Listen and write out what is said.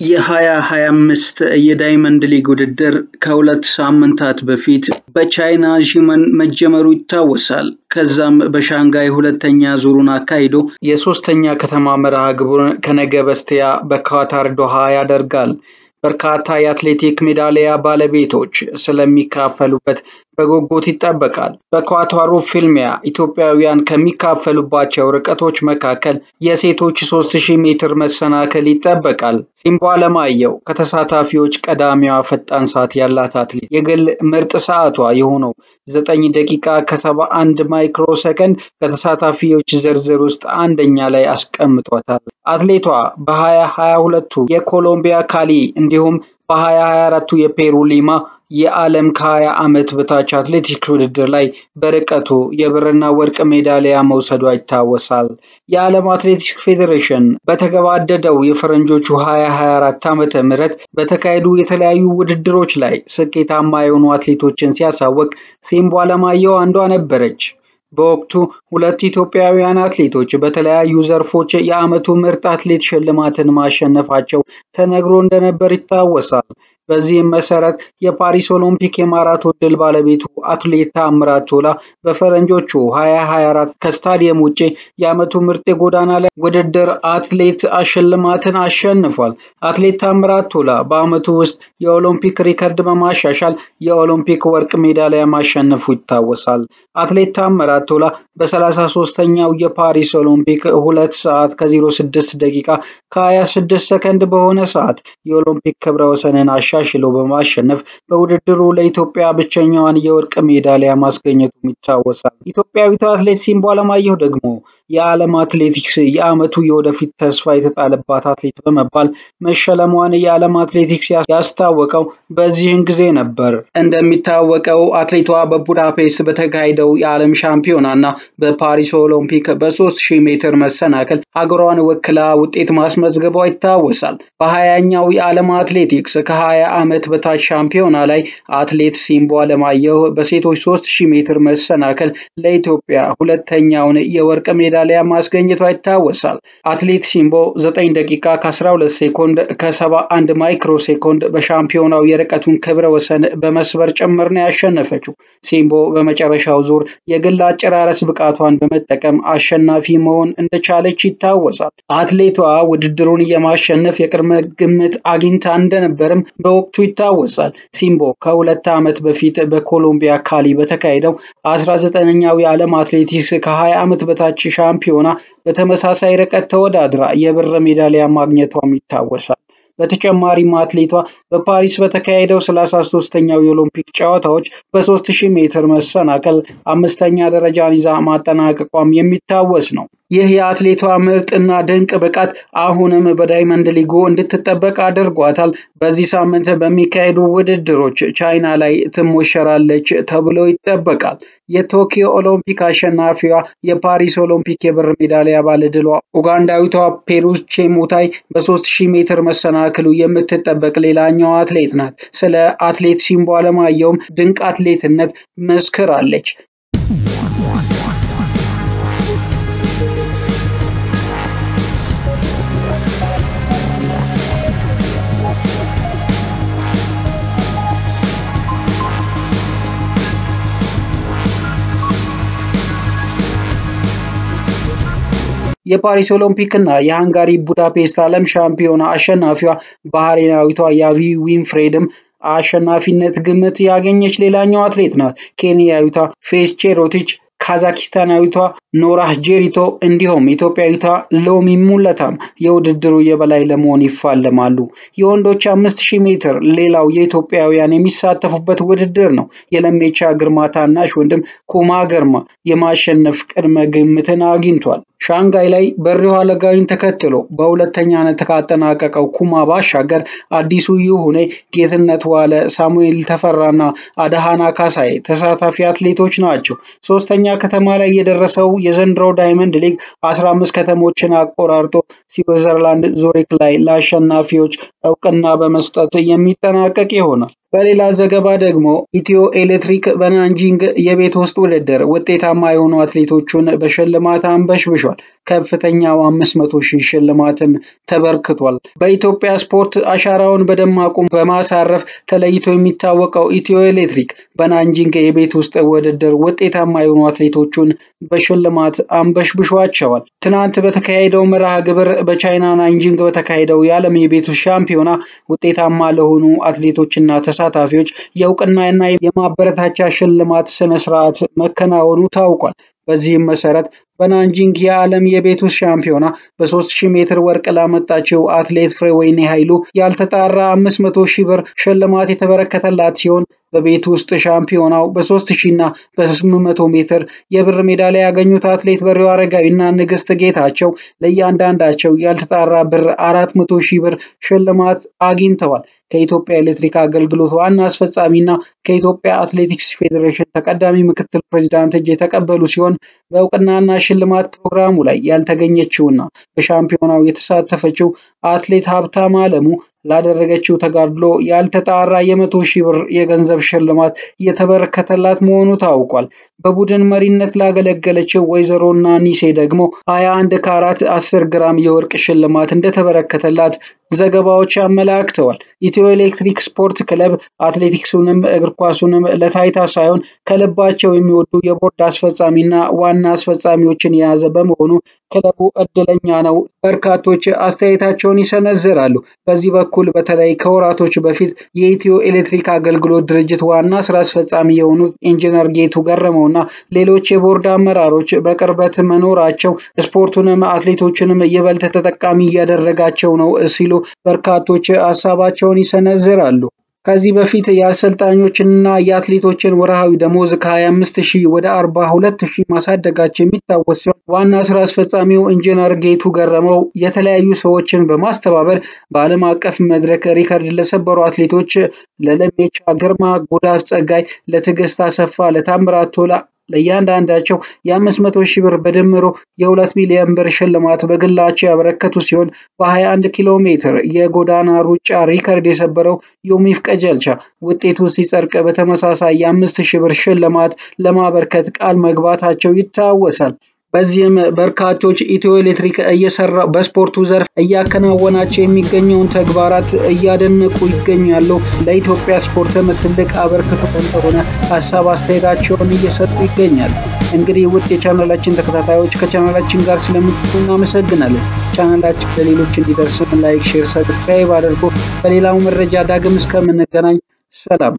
የ2025 የዳይመንድ ሊግ ውድድር ከሁለት ሳምንታት በፊት በቻይና ዢመን መጀመሩ ይታወሳል። ከዛም በሻንጋይ ሁለተኛ ዙሩን አካሂዶ የሶስተኛ ከተማ መርሃ ግብሩን ከነገ በስቲያ በካታር ዶሃ ያደርጋል። በርካታ የአትሌቲክ ሜዳሊያ ባለቤቶች ስለሚካፈሉበት በጉጉት ይጠበቃል። በኳታሩ ፍልሚያ ኢትዮጵያውያን ከሚካፈሉባቸው ርቀቶች መካከል የሴቶች 3000 ሜትር መሰናክል ይጠበቃል። ሲምቦ አለማየሁ ከተሳታፊዎች ቀዳሚዋ ፈጣን ሰዓት ያላት አትሌት የግል ምርጥ ሰዓቷ የሆነው 9 ደቂቃ ከ71 ማይክሮ ሰከንድ ከተሳታፊዎች ዝርዝር ውስጥ አንደኛ ላይ አስቀምጧታል። አትሌቷ በ2022 የኮሎምቢያ ካሊ እንዲሁም በ2024 የፔሩ ሊማ የዓለም ከ20 ዓመት በታች አትሌቲክስ ውድድር ላይ በርቀቱ የብርና ወርቅ ሜዳሊያ መውሰዷ ይታወሳል። የዓለም አትሌቲክስ ፌዴሬሽን በተገባደደው የፈረንጆቹ 2024 ዓመተ ምህረት በተካሄዱ የተለያዩ ውድድሮች ላይ ስኬታማ የሆኑ አትሌቶችን ሲያሳውቅ ሲምቦ አለማየሁ አንዷ ነበረች። በወቅቱ ሁለት ኢትዮጵያውያን አትሌቶች በተለያዩ ዘርፎች የዓመቱ ምርጥ አትሌት ሽልማትን ማሸነፋቸው ተነግሮ እንደነበር ይታወሳል። በዚህም መሰረት የፓሪስ ኦሎምፒክ የማራቶን ድል ባለቤቱ አትሌት ታምራት ቶላ በፈረንጆቹ 2024 ከስታዲየም ውጪ የዓመቱ ምርጥ የጎዳና ላይ ውድድር አትሌት ሽልማትን አሸንፏል። አትሌት ታምራት ቶላ በዓመቱ ውስጥ የኦሎምፒክ ሪከርድ በማሻሻል የኦሎምፒክ ወርቅ ሜዳሊያ ማሸነፉ ይታወሳል። አትሌት ታምራት ቶላ በ33ኛው የፓሪስ ኦሎምፒክ 2 ሰዓት ከ06 ደቂቃ ከ26 ሰከንድ በሆነ ሰዓት የኦሎምፒክ ክብረ ወሰንን አሻሽሎ በማሸነፍ በውድድሩ ለኢትዮጵያ ብቸኛዋን የወርቅ ሜዳሊያ ማስገኘቱ ይታወሳል። ኢትዮጵያዊቷ አትሌት ሲምቦ አለማየሁ ደግሞ የዓለም አትሌቲክስ የዓመቱ የወደፊት ተስፋ የተጣለባት አትሌት በመባል መሸለሟን የዓለም አትሌቲክስ ያስታወቀው በዚህን ጊዜ ነበር። እንደሚታወቀው አትሌቷ በቡዳፔስት በተካሄደው የዓለም ሻምፒዮናና በፓሪስ ኦሎምፒክ በ3000 ሜትር መሰናክል ሀገሯን ወክላ ውጤት ማስመዝገቧ ይታወሳል። በ20ኛው የዓለም አትሌቲክስ ከ20 ዓመት በታች ሻምፒዮና ላይ አትሌት ሲምቦ አለማየሁ በሴቶች 3000 ሜትር መሰናክል ለኢትዮጵያ ሁለተኛውን የወርቅ ሜዳሊያ ማስገኘቷ ይታወሳል። አትሌት ሲምቦ 9 ደቂቃ ከ12 ሴኮንድ ከ71 ማይክሮ ሴኮንድ በሻምፒዮናው የርቀቱን ክብረ ወሰን በመስበር ጭምር ነው ያሸነፈችው። ሲምቦ በመጨረሻው ዙር የግል አጨራረስ ብቃቷን በመጠቀም አሸናፊ መሆን እንደቻለች ይታወሳል። አትሌቷ ውድድሩን የማሸነፍ የቅድመ ግምት አግኝታ እንደነበርም በወቅቱ ይታወሳል። ሲምቦ ከ2 ዓመት በፊት በኮሎምቢያ ካሊ በተካሄደው 19ኛው የዓለም አትሌቲክስ ከ20 ዓመት በታች ሻምፒዮና በተመሳሳይ ርቀት ተወዳድራ የብር ሜዳሊያ ማግኘቷም ይታወሳል። በተጨማሪም አትሌቷ በፓሪስ በተካሄደው 33ኛው የኦሎምፒክ ጨዋታዎች በ3000 ሜትር መሰናክል 5ኛ ደረጃን ይዛ ማጠናቀቋም የሚታወስ ነው። ይህ የአትሌቷ ምርጥና ድንቅ ብቃት አሁንም በዳይመንድ ሊጉ እንድትጠበቅ አድርጓታል። በዚህ ሳምንት በሚካሄዱ ውድድሮች ቻይና ላይ ትሞሸራለች ተብሎ ይጠበቃል። የቶኪዮ ኦሎምፒክ አሸናፊዋ የፓሪስ ኦሎምፒክ የብር ሜዳሊያ ባለድሏ ኡጋንዳዊቷ ፔሩስ ቼሙታይ በ3000 ሜትር መሰናክሉ የምትጠበቅ ሌላኛው አትሌት ናት። ስለ አትሌት ሲምቦ አለማየሁም ድንቅ አትሌትነት መስክራለች። የፓሪስ ኦሎምፒክ እና የሃንጋሪ ቡዳፔስት ዓለም ሻምፒዮና አሸናፊዋ ባህሬናዊቷ ያቪ ዊንፍሬድም አሸናፊነት ግምት ያገኘች ሌላኛው አትሌት ናት። ኬንያዊቷ ፌስ ቼሮቲች፣ ካዛክስታናዊቷ ኖራህ ጄሪቶ እንዲሁም ኢትዮጵያዊቷ ሎሚ ሙለታም የውድድሩ የበላይ ለመሆን ይፋለማሉ። የወንዶች 5000 ሜትር ሌላው የኢትዮጵያውያን የሚሳተፉበት ውድድር ነው። የለሜቻ ግርማ ታናሽ ወንድም ኩማ ግርማ የማሸነፍ ቅድመ ግምትን አግኝቷል። ሻንጋይ ላይ በሪሁ አለጋይን ተከትሎ በሁለተኛነት ካጠናቀቀው ኩማ ባሻገር አዲሱ ይሁኔ፣ ጌትነት ዋለ፣ ሳሙኤል ተፈራና አዳሃና ካሳይ ተሳታፊ አትሌቶች ናቸው። ሶስተኛ ከተማ ላይ የደረሰው የዘንድሮ ዳይመንድ ሊግ 15 ከተሞችን አቆራርጦ ስዊዘርላንድ ዙሪክ ላይ ለአሸናፊዎች እውቅና በመስጠት የሚጠናቀቅ ይሆናል። በሌላ ዘገባ ደግሞ ኢትዮ ኤሌክትሪክ በናንጂንግ የቤት ውስጥ ውድድር ውጤታማ የሆኑ አትሌቶቹን በሽልማት አንበሽብሿል። ከፍተኛው 500,000 ሽልማትም ተበርክቷል። በኢትዮጵያ ስፖርት አሻራውን በደማቁ በማሳረፍ ተለይቶ የሚታወቀው ኢትዮ ኤሌክትሪክ በናንጂንግ የቤት ውስጥ ውድድር ውጤታማ የሆኑ አትሌቶቹን በሽልማት አንበሽብሿቸዋል። ትናንት በተካሄደው መርሃ ግብር በቻይና ናንጂንግ በተካሄደው የዓለም የቤት ውስጥ ሻምፒዮና ውጤታማ ለሆኑ አትሌቶችና ተሳታፊዎች የእውቅናና የማበረታቻ ሽልማት ስነ ስርዓት መከናወኑ ታውቋል። በዚህም መሰረት በናንጂንግ የዓለም የቤት ውስጥ ሻምፒዮና በ3000 ሜትር ወርቅ ላመጣችው አትሌት ፍሬወይኒ ኃይሉ ያልተጣራ 500,000 ብር ሽልማት የተበረከተላት ሲሆን በቤት ውስጥ ሻምፒዮናው በ3000 እና በ800 ሜትር የብር ሜዳሊያ ያገኙት አትሌት በሪው አረጋዊና ንግስት ጌታቸው ለእያንዳንዳቸው ያልተጣራ ብር 400,000 ብር ሽልማት አግኝተዋል። ከኢትዮጵያ ኤሌክትሪክ አገልግሎት ዋና አስፈጻሚና ከኢትዮጵያ አትሌቲክስ ፌዴሬሽን ተቀዳሚ ምክትል ፕሬዝዳንት እጅ የተቀበሉ ሲሆን በእውቅናና ሽልማት ፕሮግራሙ ላይ ያልተገኘችውና በሻምፒዮናው የተሳተፈችው አትሌት ሀብታም አለሙ ላደረገችው ተጋድሎ ያልተጣራ የ100,000 ብር የገንዘብ ሽልማት የተበረከተላት መሆኑ ታውቋል። በቡድን መሪነት ላገለገለችው ወይዘሮ ናኒሴ ደግሞ 21 ካራት 10 ግራም የወርቅ ሽልማት እንደተበረከተላት ዘገባዎች አመላክተዋል። ኢትዮ ኤሌክትሪክ ስፖርት ክለብ አትሌቲክሱንም እግር ኳሱንም ለታይታ ሳይሆን ከልባቸው የሚወዱ የቦርድ አስፈጻሚና ዋና አስፈጻሚዎችን የያዘ በመሆኑ ክለቡ እድለኛ ነው። በርካቶች አስተያየታቸውን ይሰነዝራሉ። በዚህ በኩል በተለይ ከወራቶች በፊት የኢትዮ ኤሌክትሪክ አገልግሎት ድርጅት ዋና ስራ አስፈጻሚ የሆኑት ኢንጂነር ጌቱ ገረመውና ሌሎች የቦርድ አመራሮች በቅርበት መኖራቸው ስፖርቱንም አትሌቶችንም ይበልጥ ተጠቃሚ ያደረጋቸው ነው ሲሉ በርካቶች ሐሳባቸውን ይሰነዝራሉ። ከዚህ በፊት የአሰልጣኞችንና የአትሌቶችን ወርሃዊ ደሞዝ ከ25,000 ወደ 42,000 ማሳደጋቸው የሚታወስ ሲሆን ዋና ስራ አስፈጻሚው ኢንጂነር ጌቱ ገረመው የተለያዩ ሰዎችን በማስተባበር በዓለም አቀፍ መድረክ ሪከርድ ለሰበሩ አትሌቶች ለለሜቻ ግርማ፣ ጉዳፍ ጸጋይ፣ ለትዕግስት አሰፋ፣ ለታምራት ቶላ ለእያንዳንዳቸው የ500,000 ብር በድምሩ የ2 ሚሊዮን ብር ሽልማት በግላቸው ያበረከቱ ሲሆን በ21 ኪሎ ሜትር የጎዳና ሩጫ ሪከርድ የሰበረው ዮሚፍ ቀጀልቻ ውጤቱ ሲጸድቅ በተመሳሳይ የ5,000 ብር ሽልማት ለማበርከት ቃል መግባታቸው ይታወሳል። በዚህም በርካቶች ኢትዮ ኤሌክትሪክ እየሰራ በስፖርቱ ዘርፍ እያከናወናቸው የሚገኘውን ተግባራት እያደነቁ ይገኛሉ። ለኢትዮጵያ ስፖርትም ትልቅ አበርክቶ እንደሆነ ሐሳብ አስተያየታቸውን እየሰጡ ይገኛሉ። እንግዲህ ውድ የቻናላችን ተከታታዮች ከቻናላችን ጋር ስለምትሆኑ እናመሰግናለን። ቻናላችን ለሌሎች እንዲደርስ ላይክ፣ ሼር፣ ሰብስክራይብ አድርጉ። በሌላው መረጃ ዳግም እስከምንገናኝ ሰላም።